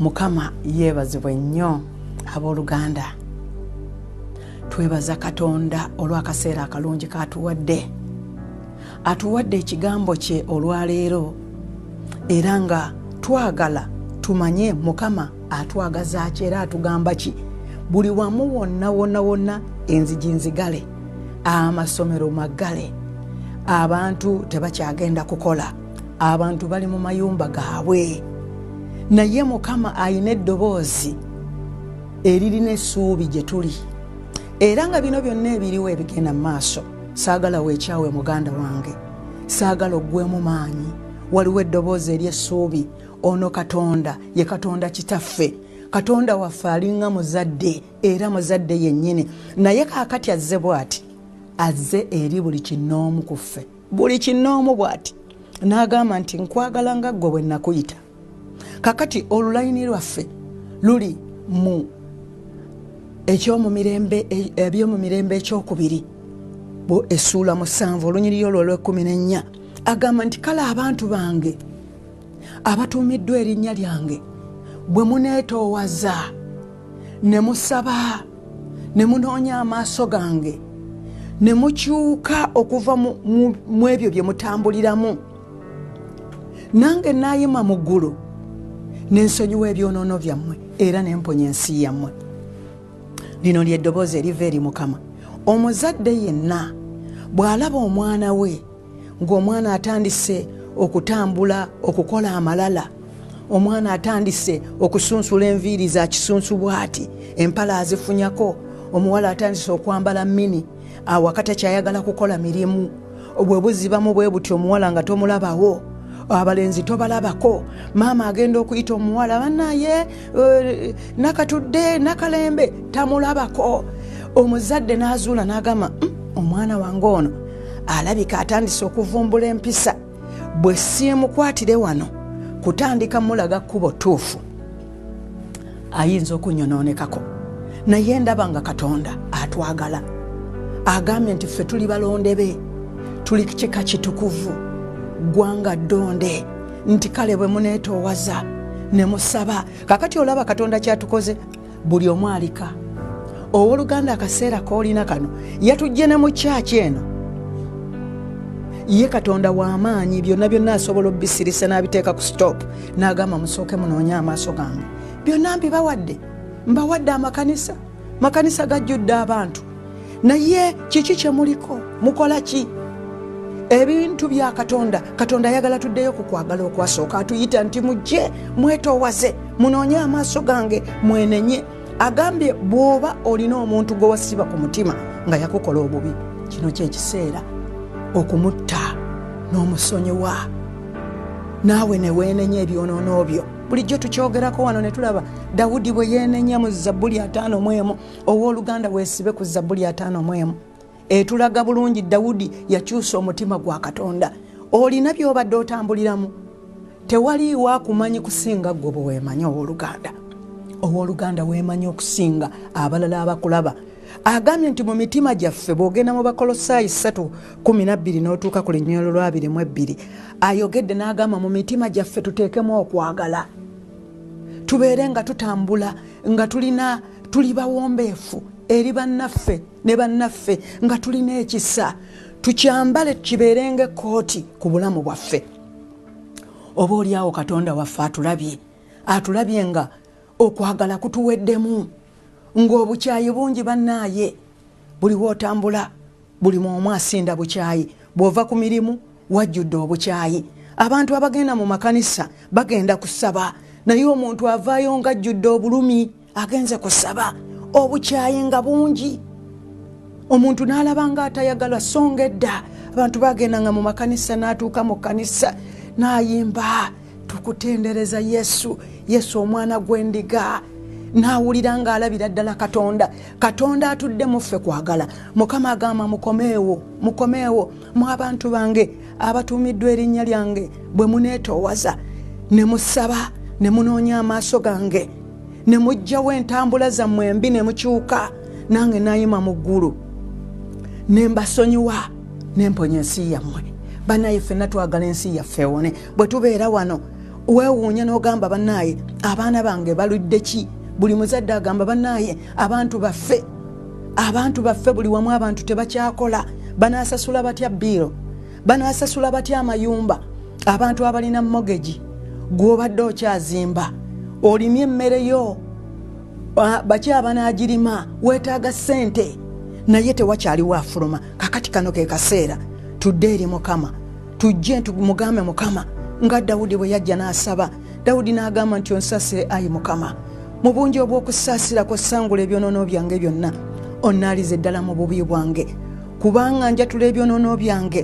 Mukama yeebazibwe nnyo abooluganda. Twebaza Katonda olw'akaseera akalungi katuwadde. Atuwadde ekigambo kye olwaleero era nga twagala tumanye Mukama atwagaza ki era atugamba ki. Buli wamu wonna enzigi nzigale, amasomero magale, abantu tebakyagenda kukola, abantu bali mu mayumba gaabwe, naye Mukama ayina eddoboozi eririna essuubi gye tuli. Era nga bino byonna ebiriwo ebigenda mu maaso, saagala weekyawe muganda wange, saagala oggwemu maanyi. Waliwo eddoboozi ery'essuubi. Ono Katonda ye Katonda kitaffe, Katonda waffe alinga muzadde era muzadde yennyini, naye kaakati azze bw'ati, azze eri buli kinnoomu ku ffe, buli kinnoomu bw'ati. N'agamba nti nkwagala nga ggwe bwe nakuyita. Kakati olulayini lwaffe luli mu eby'omu mirembe ekyokubiri, essuula 7 olunyiriri olwo olw'14. Agamba nti kale abantu bange abatuumiddwa erinnya lyange bwe muneetoowaza ne musaba ne munoonya amaaso gange ne mukyuka okuva mu ebyo bye mutambuliramu, nange naayima mu ggulu ne nsonyiwa ebyonoono byammwe era ne mponya ensi yammwe. Lino ly'eddoboozi eriva eri Mukama. Omuzadde yenna bw'alaba omwana we ng'omwana atandise okutambula okukola amalala, omwana atandise okusunsula enviiri za kisunsu bw'ati, empala azifunyako, omuwala atandise okwambala mini, awakati kyayagala kukola mirimu, bwe buzibamu bwe buti omuwala nga tomulabawo, abalenzi tobalabako, maama agenda okuyita omuwala bannaye nakatudde nakalembe tamulabako. Omuzadde n'azuula n'agamba omwana wange ono alabika atandise okuvumbula empisa, bwe siimukwatire wano kutandika mulaga kkubo ttuufu ayinza okunyonoonekako. Naye ndaba nga Katonda atwagala, agambye nti ffe tuli balonde be, tuli kika kitukuvu, ggwanga ddonde, nti kale bwe muneetoowaza ne musaba. Kakati olaba Katonda kyatukoze, buli omu alika. Owooluganda akaseera koolina kano yatujje ne mu kyaki eno. Ye Katonda w'amaanyi, byonna asobola obbisirisa n'abiteeka ku stop, n'agamba musooke munoonye amaaso gange. Byonna mbawadde amakanisa gajjudde abantu, naye kiki kye muliko, mukola ki? Ebintu bya Katonda ayagala tuddeyo ku kwagala okwasooka. Atuyita nti mujje mwetoowaze munoonye amaaso gange mwenenye. Agambye bw'oba olina omuntu gwe wasiba ku mutima nga yakukola obubi, kino ky'ekiseera okumutta n'omusonyiwa, naawe ne weenenya ebyonoono byo. Bulijjo tukyogerako wano ne tulaba Dawudi bwe yeenenya mu Zabbuli 5:1. Owooluganda weesibe ku Zabbuli 5:1. Etulaga bulungi Dawudi yakyusa omutima gwa Katonda. Olina by'obadde otambuliramu, tewaliiwo akumanyi kusinga ggwe bwe weemanyi owooluganda. Owooluganda weemanyi okusinga abalala abakulaba. Agambye nti mu mitima gyaffe, bw'ogenda mu Bakolosaayi 3:12 n'otuuka ku linnyolero lwa 22, ayogedde n'agamba mu mitima gyaffe tuteekemu okwagala, tubeere nga tutambula nga tuli bawombeefu eri bannaffe ne bannaffe, nga tulina ekisa, tukyambale kibeerenga ekkooti ku bulamu bwaffe. Oba oliawo Katonda waffe atulabye nga okwagala kutuweddemu, ng'obukyayi bungi bannaaye. Buli wootambula, buli omu asinda bukyayi. Bw'ova ku mirimu wajjudde obukyayi. Abantu abagenda mu makanisa bagenda kusaba, naye omuntu avaayo ng'ajjudde obulumi agenze kusaba, obukyayi nga bungi. Omuntu n'alaba nga atayagala, songa edda abantu bagendanga mu makanisa, n'atuuka mu kanisa n'ayimba tukutendereza Yesu omwana gw'endiga, n'awulira ng'alabira ddala Katonda atudde mu ffe kwagala. Mukama agamba mukomeewo mu abantu bange abatuumiddwa erinnya lyange, bwe muneetoowaza ne musaba ne munoonya amaaso gange ne mujjawo entambula zammwe embi ne mukyuka, nange naayima mu ggulu ne mbasonyiwa ne mponya ensi yammwe. Bannaye ffenna twagala ensi yaffe ewone. Bwe tubeera wano weewuunya n'ogamba bannaye abaana bange baludde ki buli muzadde agamba bannaye abantu baffe buli wamu abantu tebakyakola banaasasula batya bbiiro banaasasula batya amayumba abantu abalina mogeji gw'obadde okyazimba olimye emmere yo baki abanaagirima weetaaga ssente naye tewakyaliwo afuluma kakati kano ke kaseera tudde eri mukama tujje tumugambe mukama nga Dawudi bwe yajja n'asaba Dawudi n'agamba nti onsasire ayi mukama mu bungi obw'okusaasira kw'ossangula ebyonoono byange byonna onnaalize ddala mu bubi bwange kubanga njatula ebyonoono byange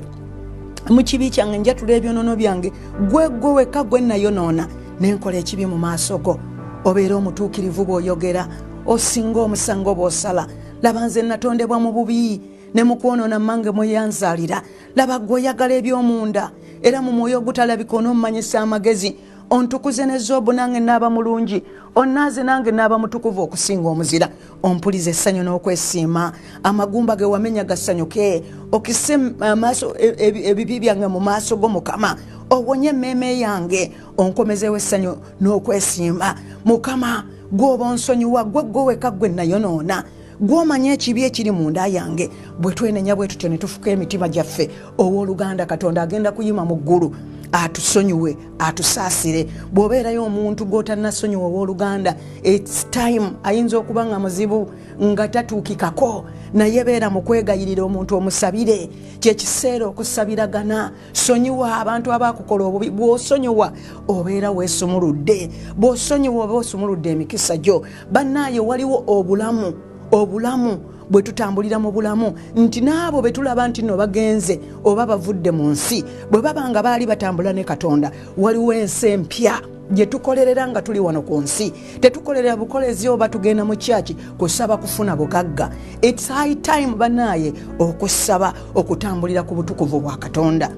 mu kibi kyange njatula ebyonoono byange gwe wekka gwe nayonoona nenkola ekibi mu maaso go obeera omutuukirivu bw'oyogera osinga omusango bw'osala laba nze natondebwa mu bubi ne mu kwonoona mmange mweyanzaalira laba gwe oyagala eby'omunda era mu mwoyo ogutalabika onommanyisa amagezi ontukuze ne Zoobu nange naaba mulungi onnaaze nange naaba mutukuvu okusinga omuzira ompulize essanyu n'okwesiima amagumba ge wamenya gasanyuke okise amaaso ebibi byange mu maaso go mukama owonye emmeeme yange onkomezewo essanyu n'okwesiima mukama gw'oba onsonyiwa gwe wekka gwe nayonoona gw'omanya ekibi ekiri mu nda yange bwe twenenya bwe tutyo ne tufuka emitima gyaffe owooluganda Katonda agenda kuyima mu ggulu atusonyiwe atusaasire bw'obeerayo omuntu gw'otannasonyiwa owooluganda its time ayinza okuba nga muzibu nga tatuukikako naye beera mu kwegayirira omuntu omusabire kyekiseera okusabiragana sonyiwa abantu abakukola obubi bw'osonyiwa obeera weesumuludde bw'osonyiwa oba osumuludde emikisa gyo bannaaye waliwo obulamu bwe tutambulira mu bulamu nti n'abo be tulaba nti no bagenze oba bavudde mu nsi bwe baba nga baali batambula ne Katonda waliwo ensi empya gye tukolerera nga tuli wano ku nsi tetukolerera bukolezi oba tugenda mu kyaki kusaba kufuna bugagga it's high time bannaaye okusaba okutambulira ku butukuvu bwa Katonda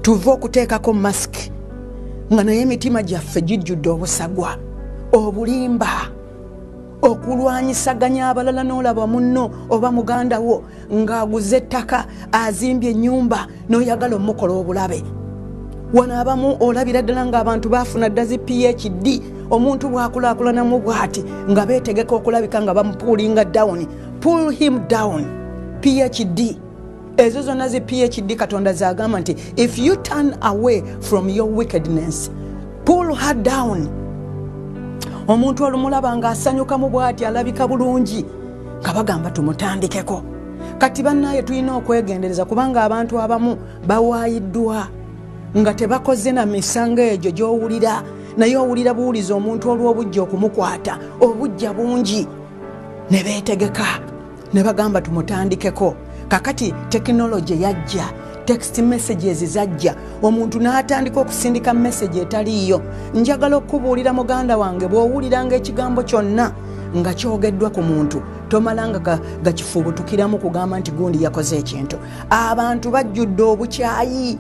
tuve okuteekako masiki nga naye emitima gyaffe gijjudde obusagwa obulimba okulwanyisaganya abalala n'olaba munno oba muganda wo ng'aguze ettaka azimbye ennyumba n'oyagala omukola obulabe wano abamu olabira ddala ng'abantu baafuna dda zi PhD omuntu bw'akulaakulanamu bw'ati nga beetegeka okulabika nga bamupuulinga down pull him down PhD ezo zonna zi PhD Katonda zagamba nti if you turn away from your wickedness pull her down omuntu olumulaba ng'asanyuka mu bw'ati alabika bulungi nga bagamba tumutandikeko kati bannaye tulina okwegendereza kubanga abantu abamu bawaayiddwa nga tebakoze na misango egyo gy'owulira naye owulira buwuliza omuntu olw'obujja okumukwata obujja bungi ne beetegeka ne bagamba tumutandikeko kakati tekinologi yajja text messages zajja omuntu n'atandika okusindika message etaliiyo njagala okubuulira muganda wange bw'owuliranga ekigambo kyonna nga kyogeddwa ku muntu tomalanga gakifubutukiramu kugamba nti gundi yakoze ekintu abantu bajjudde obukyayi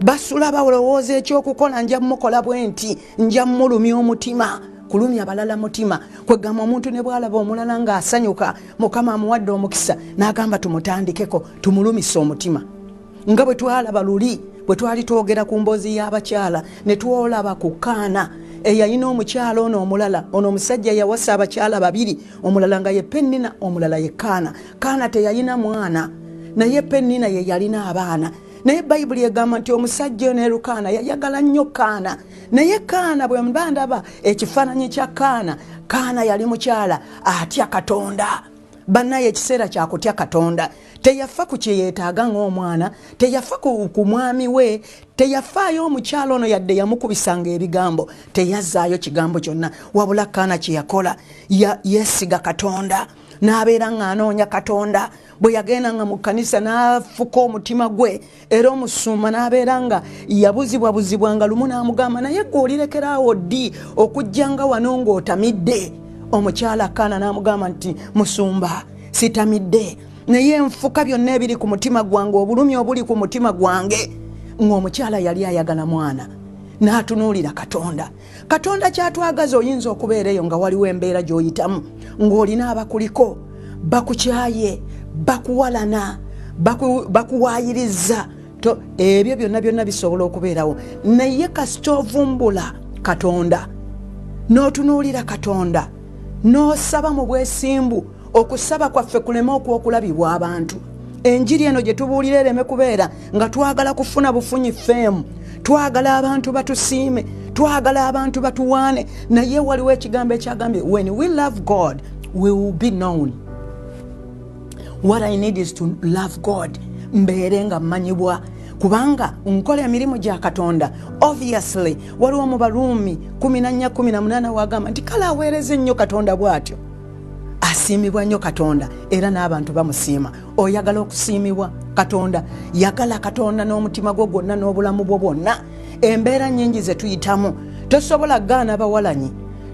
basula balowooza ekyokukola nja mukola bwe nti nja mulumya omutima kulumya abalala mutima kwegamba omuntu ne bwalaba omulala ng'asanyuka mukama amuwadde omukisa n'agamba tumutandikeko tumulumisa omutima nga bwe twalaba luli bwe twali twogera ku mboozi y'abakyala ne twolaba ku kaana eyalina omukyala ono omulala ono omusajja yawasa abakyala babiri omulala nga ye Pennina omulala ye Kaana teyalina mwana naye Pennina ye yalina abaana naye Bayibuli egamba nti omusajja ne Lukaana yayagala nnyo Kaana naye Kaana bwe mbandaba ekifaananyi kya Kaana yali mukyala atya Katonda bannaye ekiseera kya kutya Katonda teyafa ku kyeyeetaaga ng'omwana teyafa ku mwami we teyafaayo omukyalo ono yadde yamukubisanga ebigambo teyazzaayo kigambo kyonna wabula Kaana kye yakola yeesiga Katonda n'abeera ng'anoonya Katonda bwe yagenda nga mu kkanisa n'afuka omutima gwe era omusuuma n'abeera nga yabuzibwabuzibwanga lumu n'amugamba naye gwe olirekeraawo ddi okujjanga wano ng'otamidde omukyala Kaana n'amugamba nti musumba sitamidde naye nfuka byonna ebiri ku mutima gwange obulumi obuli ku mutima gwange ng'omukyala yali ayagala mwana n'atunuulira Katonda kyatwagaza oyinza okubeera eyo nga waliwo embeera gy'oyitamu ng'olina abakuliko bakukyaye bakuwalana bakuwaayiriza ebyo byonna bisobola okubeerawo naye kasita ovumbula Katonda n'otunuulira Katonda n'osaba mu bwesimbu okusaba kwaffe kuleme okwokulabibwa abantu. Enjiri eno gye tubuulira ereme kubeera nga twagala kufuna bufunyi ffeemu, twagala abantu batusiime, twagala abantu batuwaane, naye waliwo ekigambo ekyagambye when we love God we will be known. What I need is to love God, mbeere nga mmanyibwa kubanga nkola emirimu gya Katonda. Obviously waliwo mu Baruumi 14:18 wagamba nti kale aweereze nnyo Katonda bw'atyo, asiimibwa nnyo Katonda era n'abantu bamusiima. Oyagala okusiimibwa Katonda, yagala Katonda n'omutima gwo gwonna n'obulamu bwo bwonna. Embeera nnyingi ze tuyitamu tosobola kugaana bawalanyi,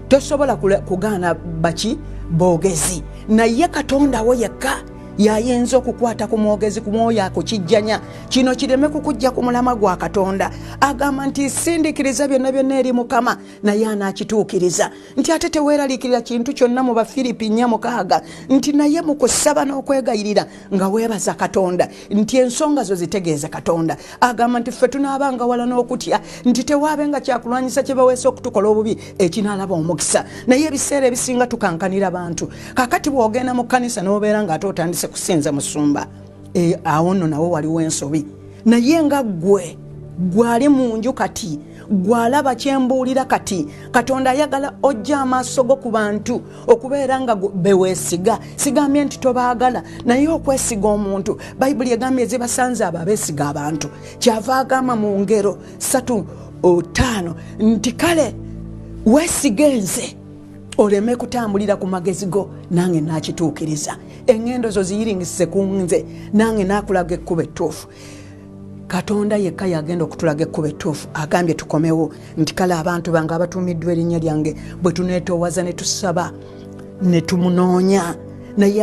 tosobola kugaana baki boogezi, naye Katonda wo yekka yayinza okukwata ku mwogezi ku mwoyo akukijjanya kino kireme kukujja ku mulama gwa Katonda. Agamba nti sindikiriza byonna byonna eri Mukama naye anaakituukiriza, nti ate teweeraliikirira kintu kyonna mu Bafiripi 4:6 nti naye mu kusaba n'okwegayirira nga weebaza Katonda nti ensonga zo zitegeeze Katonda. Agamba nti ffe tunaabanga wala n'okutya nti tewaabenga kyakulwanyisa kye baweesa okutukola obubi ekinaalaba omukisa, naye ebiseera ebisinga tukankanira bantu. Kakati bw'ogenda mu kkanisa n'obeera ng'ate otandise kusinza musumba, awo nno nawo waliwo ensobi. Naye nga gwe gwali mu nju kati gwalaba kyembuulira kati, Katonda ayagala ojja amaaso go ku bantu okubeera nga beweesiga. Sigambye nti tobaagala, naye okwesiga omuntu Bayibuli egambye ezibasanze abo abeesiga abantu. Kyava agamba mu Ngero 3:5 nti kale weesige nze oleme kutambulira ku magezi go nange nakituukiriza. Engendo zo ziyiringise ku nze nange nakulaga ekkubo ettuufu. Katonda yekka yagenda okutulaga ekkubo ettuufu. Agambye tukomewo nti kale abantu bange abatuumiddwa erinnya lyange bwe tuneetoowaza ne tusaba ne tumunoonya, naye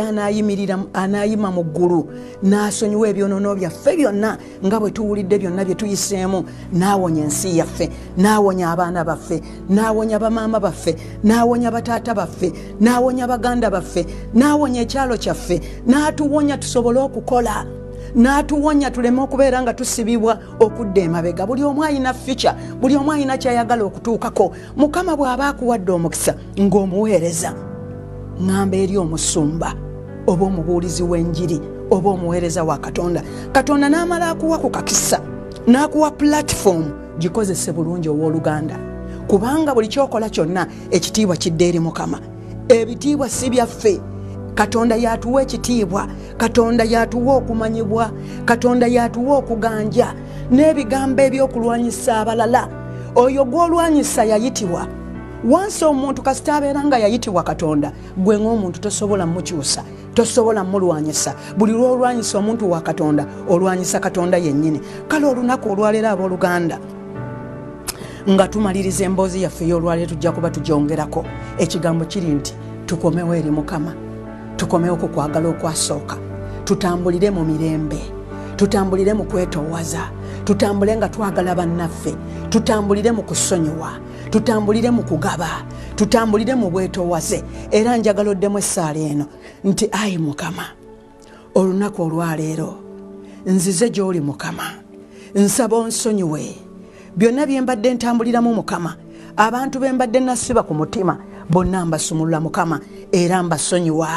anaayima mu ggulu n'asonyiwa ebyonoono byaffe byonna nga bwe tuwulidde byonna bye tuyiseemu. N'awonya ensi yaffe, n'awonya abaana baffe, n'awonya bamaama baffe, n'awonya bataata baffe, n'awonya baganda baffe, n'awonya ekyalo kyaffe, n'atuwonya tusobole okukola, n'atuwonya tuleme okubeera nga tusibibwa okudda emabega. Buli omu alina ficha, buli omu alina kyayagala okutuukako. Mukama bw'aba akuwadde omukisa ng'omuweereza, ngamba eri omusumba oba omubuulizi w'enjiri oba omuweereza wa Katonda, Katonda n'amala akuwa ku kakisa n'akuwa platform gikozese bulungi ow'Oluganda, kubanga buli kyokola kyonna ekitiibwa kidde eri Mukama. Ebitiibwa si byaffe, Katonda yatuwa ekitiibwa, Katonda yatuwa okumanyibwa, Katonda yatuwa okuganja n'ebigambo ebyokulwanyisa abalala. Oyo gw'olwanyisa yayitibwa. Wansi omuntu kasita abeera nga yayitibwa Katonda, gwe ng'omuntu tosobola mukyusa, tosobola mulwanyisa. Buli lw'olwanyisa omuntu wa Katonda olwanyisa Katonda yennyini. Kale olunaku olwaleero ab'Oluganda nga tumaliriza emboozi yaffe ey'olwaleero tujja kuba tugyongerako. Ekigambo kiri nti tukomewo eri Mukama, tukomewo ku kwagala okwasooka, tutambulire mu mirembe, tutambulire mu kwetoowaza, tutambule nga twagala bannaffe, tutambulire mu kusonyiwa, tutambulire mu kugaba, tutambulire mu bwetoowaze. Era njagala oddemu essaala eno nti ayi Mukama, olunaku olwaleero nzize gy'oli Mukama, nsaba onsonyiwe byonna bye mbadde ntambuliramu Mukama. Abantu be mbadde nasiba ku mutima bonna mbasumulula Mukama era mbasonyiwa.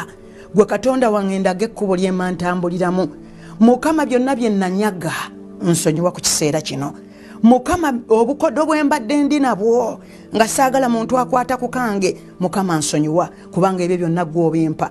Gwe Katonda wange ndaga ekkubo lye ntambuliramu Mukama. Byonna bye nanyaga nsonyiwa ku kiseera kino Mukama. Obukodo bwe mbadde ndi nabwo nga saagala muntu akwata ku kange Mukama nsonyiwa, kubanga ebyo byonna ggwe obimpa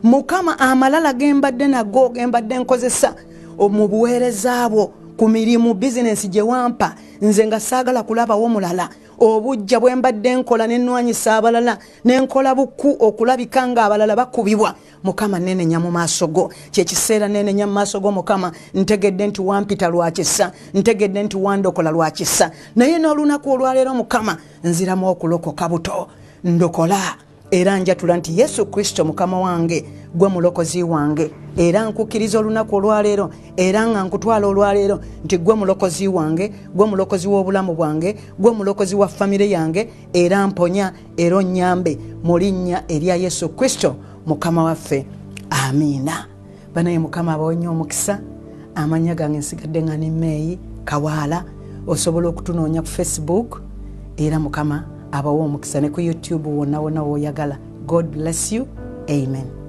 Mukama. Amalala ge mbadde nago ge mbadde nkozesa mu buweereza bwo ku mirimu bizinesi gye wampa nze nga saagala kulabawo mulala. Obujja bwe mbadde nkola n'ennwanyisa abalala n'enkola bukku okulabika nga abalala bakubibwa Mukama, nenenya mu maaso go. Kyekiseera nenenya mu maaso go Mukama. Ntegedde nti wampita lwakisa, ntegedde nti wandokola lwakisa, naye n'olunaku olwaleero Mukama nziramu okulokoka buto. Ndokola era njatula nti Yesu Kristo Mukama wange gwe mulokozi wange, era nkukkiriza olunaku olwaleero era nga nkutwala olwaleero nti gwe mulokozi wange, gwe mulokozi w'obulamu bwange, gwe mulokozi wa famire yange, era mponya era onnyambe mu linnya erya Yesu Kristo Mukama waffe, amiina. Banaye Mukama abawenye omukisa. Amanya gange nsigadde nga ne Meyi Kawaala. Osobola okutunoonya ku Facebook, era Mukama abawa omukisa ne ku YouTube wonna wonna w'oyagala. God bless you. Amen.